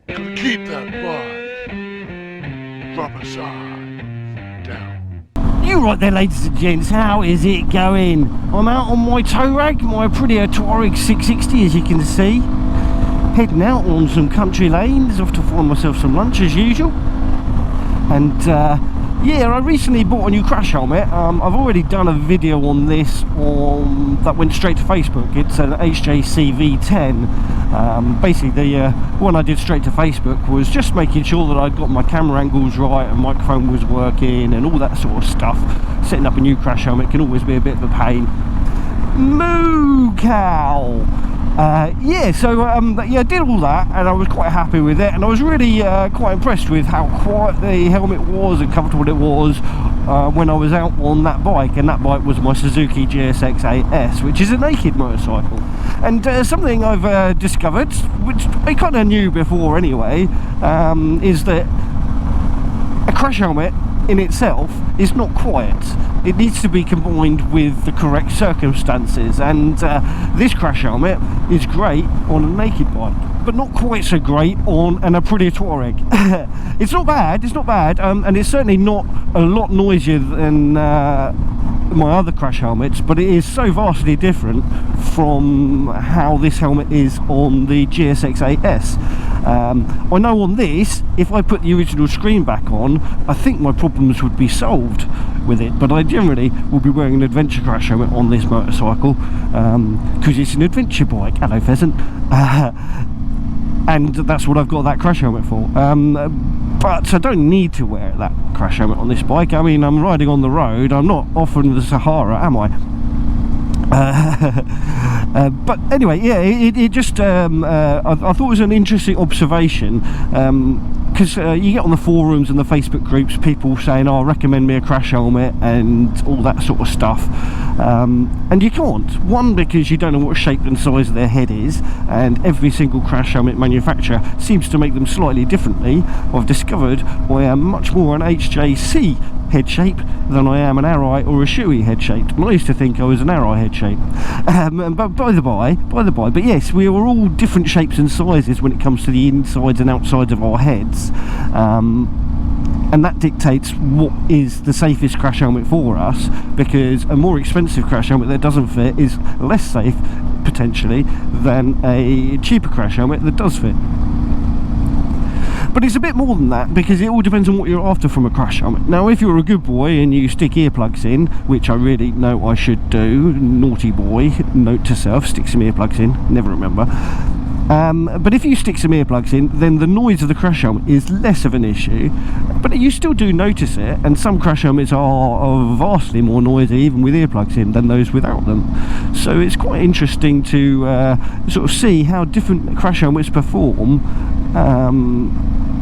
Gonna keep that bike from a side down. You right there, ladies and gents, how is it going? I'm out on my tow rag, my Aprilia Tuareg 660, as you can see. Heading out on some country lanes, off to find myself some lunch as usual. And yeah, I recently bought a new crash helmet. I've already done a video on this that went straight to Facebook. It's an HJC V10. Basically, the one I did straight to Facebook was just making sure that I got my camera angles right and microphone was working and all that sort of stuff. Setting up a new crash helmet can always be a bit of a pain. Moo cow! Yeah, so yeah, I did all that and I was quite happy with it, and I was really quite impressed with how quiet the helmet was and comfortable it was when I was out on that bike, and that bike was my Suzuki GSX-R, which is a naked motorcycle. And something I've discovered, which I kind of knew before anyway, is that a crash helmet in itself is not quiet. It needs to be combined with the correct circumstances, and this crash helmet is great on a naked bike, but not quite so great on an Aprilia Tuareg. It's not bad, and it's certainly not a lot noisier than my other crash helmets, but it is so vastly different from how this helmet is on the GSX-R. I know on this, if I put the original screen back on, I think my problems would be solved with it, but I generally will be wearing an adventure crash helmet on this motorcycle because it's an adventure bike. Hello, pheasant. And that's what I've got that crash helmet for. But I don't need to wear that crash helmet on this bike. I mean, I'm riding on the road, I'm not off in the Sahara, am I? But anyway, yeah, it just I thought it was an interesting observation, because you get on the forums and the Facebook groups people saying, oh, recommend me a crash helmet and all that sort of stuff, and you can't. One, because you don't know what shape and size their head is, and every single crash helmet manufacturer seems to make them slightly differently. I've discovered I am much more an HJC head shape than I am an Arai or a Shoei head shape, and I used to think I was an Arai head shape. But by the by, but yes, we are all different shapes and sizes when it comes to the insides and outsides of our heads, and that dictates what is the safest crash helmet for us, because a more expensive crash helmet that doesn't fit is less safe potentially than a cheaper crash helmet that does fit. But it's a bit more than that, because it all depends on what you're after from a crash helmet. Now, if you're a good boy and you stick earplugs in, which I really know I should do, naughty boy, note to self, stick some earplugs in, never remember. But if you stick some earplugs in, then the noise of the crash helmet is less of an issue, but you still do notice it, and some crash helmets are vastly more noisy even with earplugs in than those without them. So it's quite interesting to sort of see how different crash helmets perform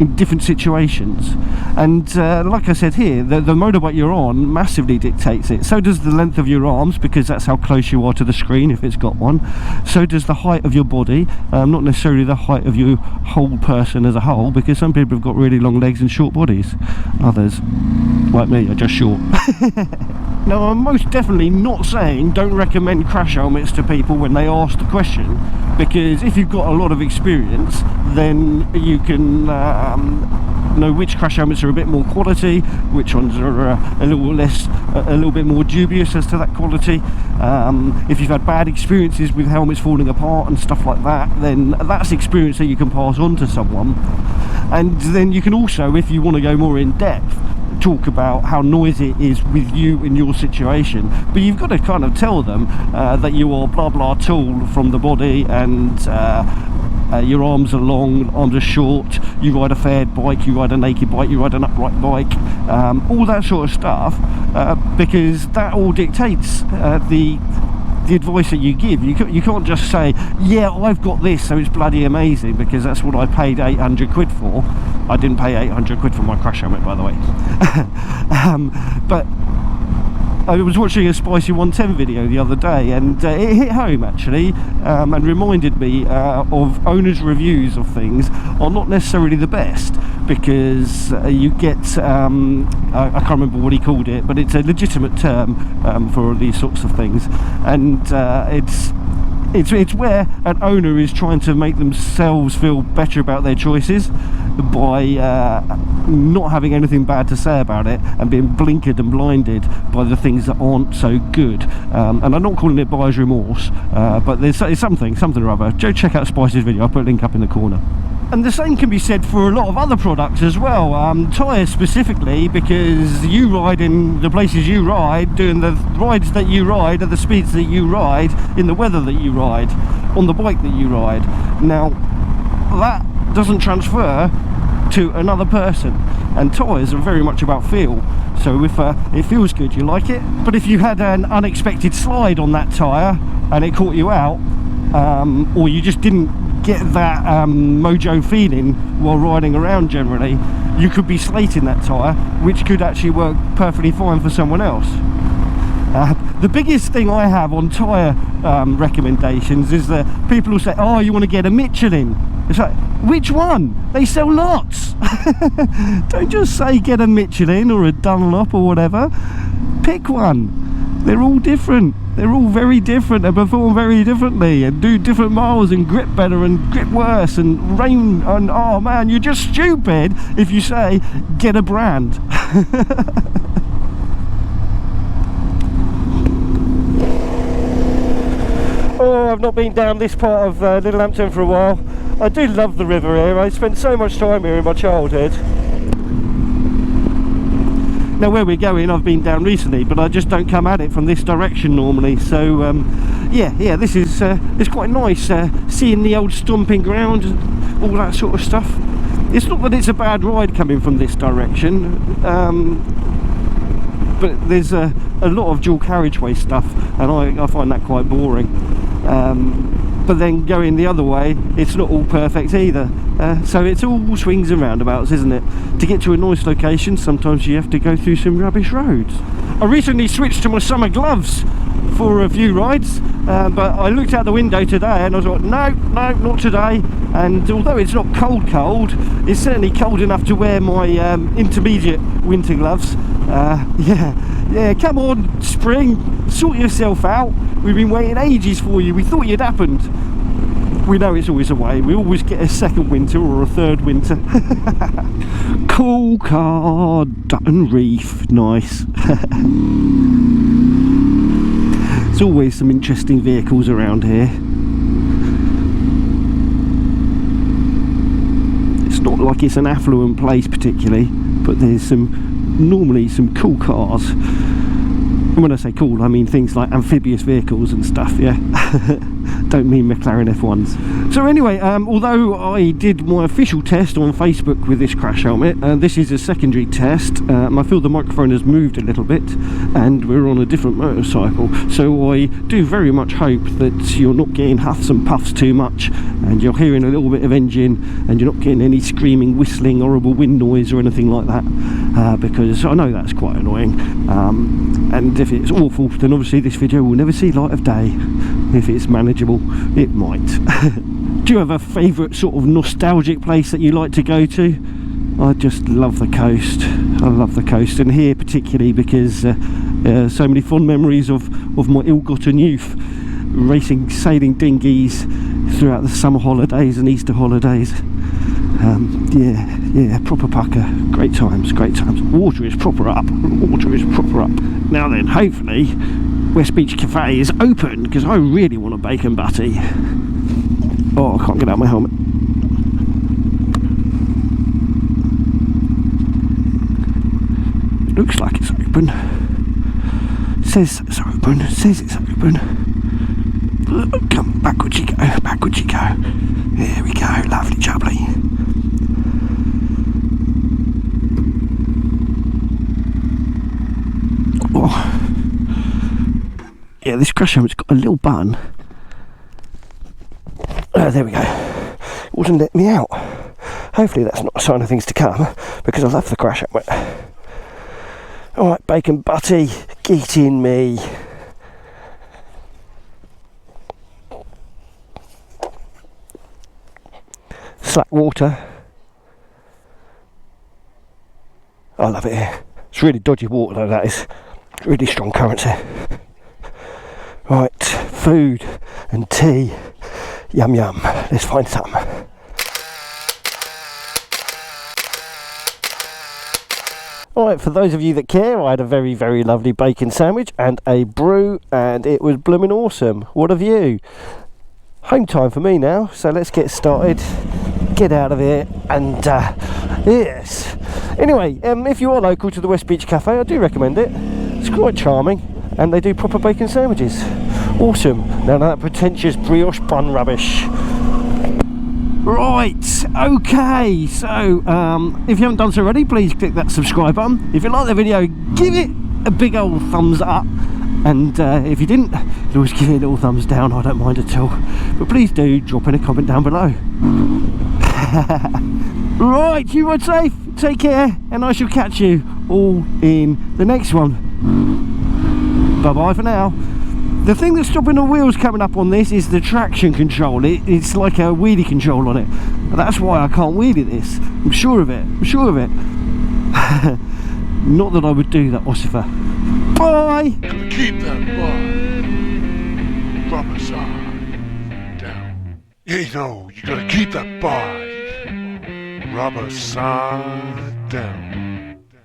in different situations. And like I said here, the motorbike you're on massively dictates it. So does the length of your arms, because that's how close you are to the screen if it's got one. So does the height of your body, not necessarily the height of your whole person as a whole, because some people have got really long legs and short bodies. Others, like me, are just short. Now, I'm most definitely not saying don't recommend crash helmets to people when they ask the question, because if you've got a lot of experience, then you can know which crash helmets are a bit more quality, which ones are a little bit more dubious as to that quality. If you've had bad experiences with helmets falling apart and stuff like that, then that's experience that you can pass on to someone. And then you can also, if you want to go more in depth, talk about how noisy it is with you in your situation, but you've got to kind of tell them that you are blah blah tall from the body, and your arms are long, arms are short, you ride a faired bike, you ride a naked bike, you ride an upright bike, all that sort of stuff, because that all dictates the advice that you give. You can't just say, yeah, I've got this, so it's bloody amazing, because that's what I paid 800 quid for. I didn't pay 800 quid for my crash helmet, by the way. But I was watching a Spicy 110 video the other day, and it hit home actually, and reminded me of owners' reviews of things are not necessarily the best, because you get I can't remember what he called it, but it's a legitimate term for these sorts of things, and it's it's where an owner is trying to make themselves feel better about their choices by not having anything bad to say about it and being blinkered and blinded by the things that aren't so good. And I'm not calling it buyer's remorse, but it's something or other. Go check out Spice's video, I'll put a link up in the corner. And the same can be said for a lot of other products as well, tyres specifically, because you ride in the places you ride, doing the rides that you ride at the speeds that you ride, in the weather that you ride, on the bike that you ride. Now, that doesn't transfer to another person, and tyres are very much about feel. So if it feels good, you like it. But if you had an unexpected slide on that tyre and it caught you out, or you just didn't get that mojo feeling while riding around generally, you could be slating that tyre, which could actually work perfectly fine for someone else. The biggest thing I have on tyre recommendations is that people will say, oh, you want to get a Michelin. It's like, which one? They sell lots. Don't just say get a Michelin or a Dunlop or whatever. Pick one. They're all different. They're all very different and perform very differently and do different miles and grip better and grip worse and rain. And oh man, you're just stupid if you say get a brand. Oh, I've not been down this part of Littlehampton for a while. I do love the river here. I spent so much time here in my childhood. Now where we're going, I've been down recently, but I just don't come at it from this direction normally. So yeah, this is it's quite nice seeing the old stomping ground and all that sort of stuff. It's not that it's a bad ride coming from this direction, but there's a lot of dual carriageway stuff, and I find that quite boring. But then going the other way, it's not all perfect either. So it's all swings and roundabouts, isn't it? To get to a nice location, sometimes you have to go through some rubbish roads. I recently switched to my summer gloves for a few rides, but I looked out the window today and I was like, no, not today. And although it's not cold, it's certainly cold enough to wear my intermediate winter gloves. Yeah, come on, spring, sort yourself out. We've been waiting ages for you. We thought you'd happened. We know it's always a way. We always get a second winter or a third winter. Cool car, Dutton Reef, nice. There's always some interesting vehicles around here. It's not like it's an affluent place particularly, but there's normally some cool cars. And when I say cool, I mean things like amphibious vehicles and stuff, yeah. Don't mean McLaren F1s. So anyway, although I did my official test on Facebook with this crash helmet, this is a secondary test. I feel the microphone has moved a little bit and we're on a different motorcycle, so I do very much hope that you're not getting huffs and puffs too much and you're hearing a little bit of engine and you're not getting any screaming, whistling, horrible wind noise or anything like that, because I know that's quite annoying. And if it's awful, then obviously this video will never see light of day. If it's manageable, it might. Do you have a favourite sort of nostalgic place that you like to go to? I just love the coast. I love the coast, and here particularly because so many fond memories of my ill-gotten youth, racing sailing dinghies throughout the summer holidays and Easter holidays. Yeah, proper pucker. Great times. Water is proper up. Now then, hopefully West Beach Cafe is open, because I really want a bacon butty. Oh, I can't get out my helmet. It looks like it's open. Says it's open. Come, backwards you go. There we go, lovely jubbly. Oh. Yeah, this crash helmet's got a little button. There we go. It wouldn't let me out. Hopefully that's not a sign of things to come, because I love the crash helmet. Alright, bacon butty, get in me. Slack water. I love it here. It's really dodgy water though, that is. Really strong currents here. Right, food and tea. Yum yum. Let's find some. Alright, for those of you that care, I had a very, very lovely bacon sandwich and a brew, and it was blooming awesome. What a view. Home time for me now, so let's get started, get out of here, and yes. Anyway, if you are local to the West Beach Cafe, I do recommend it. It's quite charming, and they do proper bacon sandwiches. Awesome. None of that pretentious brioche bun rubbish. Right, okay, so if you haven't done so already, please click that subscribe button. If you like the video, give it a big old thumbs up, and if you didn't, you can always give it a little thumbs down. I don't mind at all, but please do drop in a comment down below. Right, you ride safe, take care, and I shall catch you all in the next one. Bye bye for now. The thing that's stopping the wheels coming up on this is the traction control. It's like a wheelie control on it. And that's why I can't wheelie this. I'm sure of it. I'm sure of it. Not that I would do that, Ossifer. Bye! Gotta keep that bike. Rubber side down. You know, you gotta keep that bike. Rubber side down.